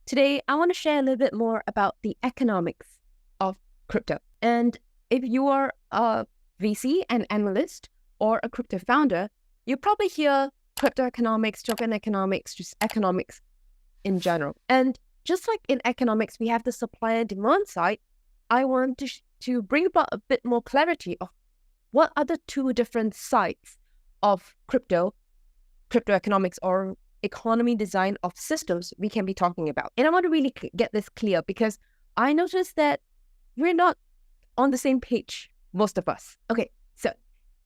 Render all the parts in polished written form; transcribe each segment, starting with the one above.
Today, I want to share a little bit more about the economics of crypto. And if you are a VC, an analyst, or a crypto founder, you probably hear crypto economics, token economics, just economics in general. And just like in economics, we have the supply and demand side. I want to bring about a bit more clarity of what are the two different sides of crypto economics, or economy design of systems we can be talking about. And I want to really get this clear because I noticed that we're not on the same page, most of us. Okay, so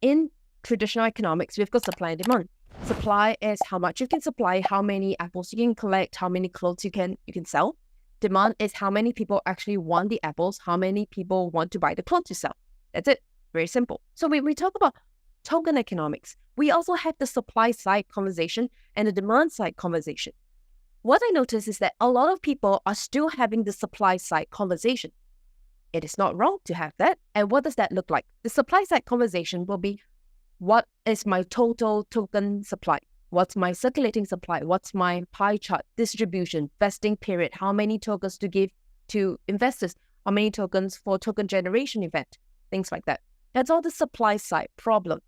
in traditional economics, we've got supply and demand. Supply is how much you can supply, how many apples you can collect, how many clothes you can sell. Demand is how many people actually want the apples, how many people want to buy the clothes you sell. That's it. Very simple. So when we talk about token economics, we also have the supply side conversation and the demand side conversation. What I notice is that a lot of people are still having the supply side conversation. It is not wrong to have that. And what does that look like? The supply side conversation will be, what is my total token supply? What's my circulating supply? What's my pie chart distribution, vesting period? How many tokens to give to investors? How many tokens for token generation event? Things like that. That's all the supply side problem.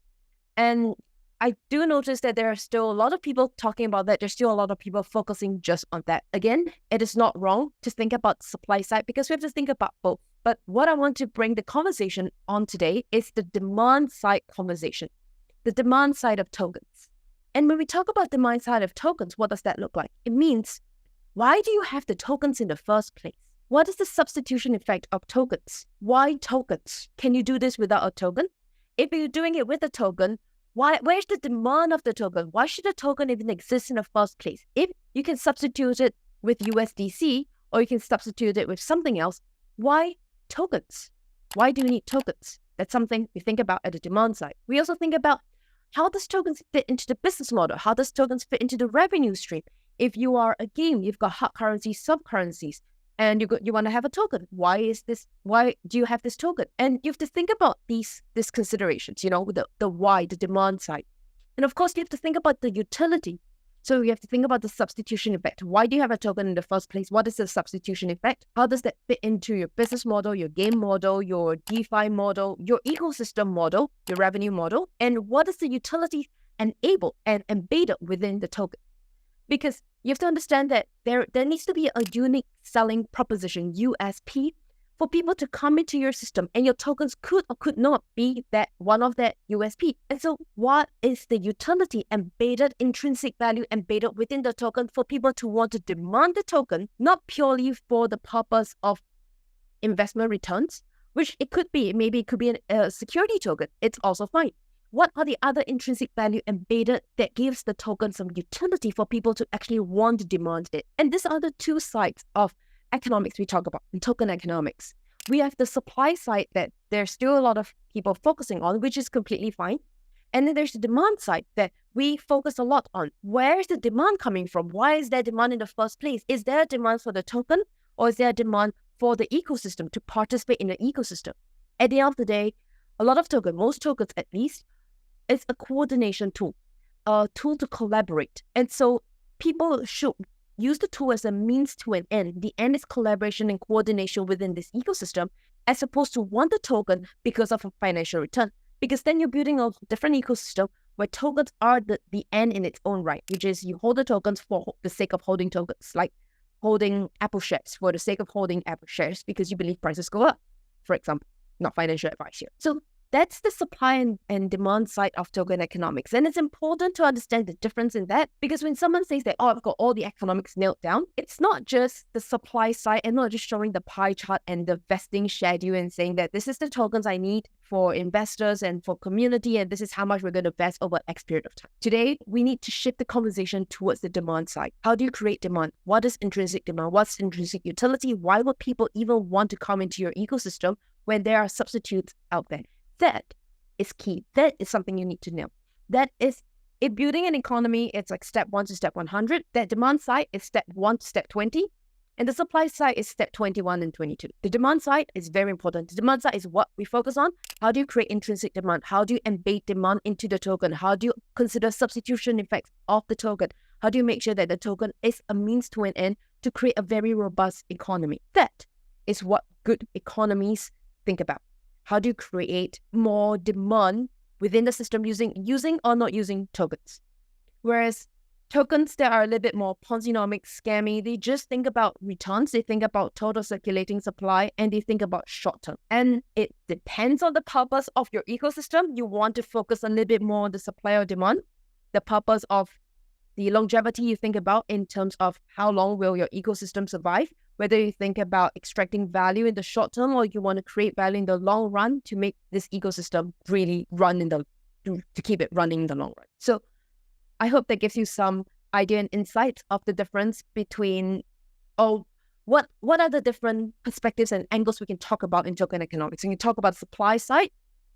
And I do notice that there are still a lot of people talking about that. There's still a lot of people focusing just on that. Again, it is not wrong to think about the supply side because we have to think about both. But what I want to bring the conversation on today is the demand side conversation, the demand side of tokens. And when we talk about demand side of tokens, what does that look like? It means, why do you have the tokens in the first place? What is the substitution effect of tokens? Why tokens? Can you do this without a token? If you're doing it with a token, where's the demand of the token? Why should a token even exist in the first place? If you can substitute it with USDC or you can substitute it with something else, why tokens? Why do you need tokens? That's something we think about at the demand side. We also think about, how does tokens fit into the business model? How does tokens fit into the revenue stream? If you are a game, you've got hard currencies, soft currencies, and you want to have a token. Why do you have this token? And you have to think about these considerations, the why, the demand side. And of course, you have to think about the utility. So you have to think about the substitution effect. Why do you have a token in the first place? What is the substitution effect? How does that fit into your business model, your game model, your DeFi model, your ecosystem model, your revenue model? And what is the utility enabled and embedded within the token? Because you have to understand that there needs to be a unique selling proposition, USP, for people to come into your system, and your tokens could or could not be that one of that USP. And so what is the utility embedded, intrinsic value embedded within the token for people to want to demand the token, not purely for the purpose of investment returns, which it could be, maybe it could be a security token. It's also fine. What are the other intrinsic value embedded that gives the token some utility for people to actually want to demand it? And these are the two sides of economics we talk about in token economics. We have the supply side that there's still a lot of people focusing on, which is completely fine. And then there's the demand side that we focus a lot on. Where is the demand coming from? Why is there demand in the first place? Is there a demand for the token, or is there a demand for the ecosystem to participate in the ecosystem? At the end of the day, a lot of tokens, most tokens at least, it's a coordination tool, a tool to collaborate. And so people should use the tool as a means to an end. The end is collaboration and coordination within this ecosystem, as opposed to want the token because of a financial return. Because then you're building a different ecosystem where tokens are the end in its own right, which is you hold the tokens for the sake of holding tokens, like holding Apple shares for the sake of holding Apple shares because you believe prices go up, for example. Not financial advice here. So that's the supply and demand side of token economics. And it's important to understand the difference in that, because when someone says that, I've got all the economics nailed down, it's not just the supply side and not just showing the pie chart and the vesting schedule and saying that this is the tokens I need for investors and for community, and this is how much we're going to vest over X period of time. Today, we need to shift the conversation towards the demand side. How do you create demand? What is intrinsic demand? What's intrinsic utility? Why would people even want to come into your ecosystem when there are substitutes out there? That is key. That is something you need to know. That is, if building an economy, it's like step 1 to step 100. That demand side is step 1 to step 20. And the supply side is step 21 and 22. The demand side is very important. The demand side is what we focus on. How do you create intrinsic demand? How do you embed demand into the token? How do you consider substitution effects of the token? How do you make sure that the token is a means to an end to create a very robust economy. That is what good economies think about. How do you create more demand within the system using or not using tokens? Whereas tokens that are a little bit more Ponzi-nomics, scammy, they just think about returns, they think about total circulating supply, and they think about short term. And it depends on the purpose of your ecosystem. You want to focus a little bit more on the supply or demand. The purpose of the longevity you think about in terms of how long will your ecosystem survive, whether you think about extracting value in the short term or you want to create value in the long run to make this ecosystem really run to keep it running in the long run. So I hope that gives you some idea and insight of the difference between, what are the different perspectives and angles we can talk about in token economics. We can talk about the supply side,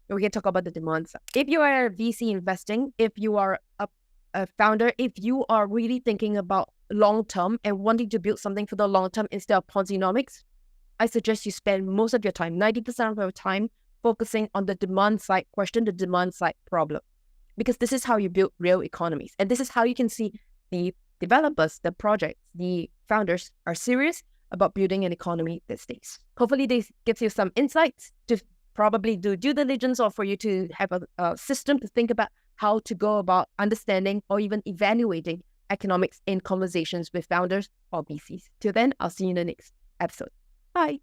and we can talk about the demand side. If you are a VC investing, if you are a founder, if you are really thinking about long-term and wanting to build something for the long-term instead of Ponzi-nomics, I suggest you spend most of your time, 90% of your time, focusing on the demand side question, the demand side problem. Because this is how you build real economies. And this is how you can see the developers, the projects, the founders are serious about building an economy that stays. Hopefully this gives you some insights to probably do due diligence or for you to have a system to think about how to go about understanding or even evaluating economics in conversations with founders or VCs. Till then, I'll see you in the next episode. Bye.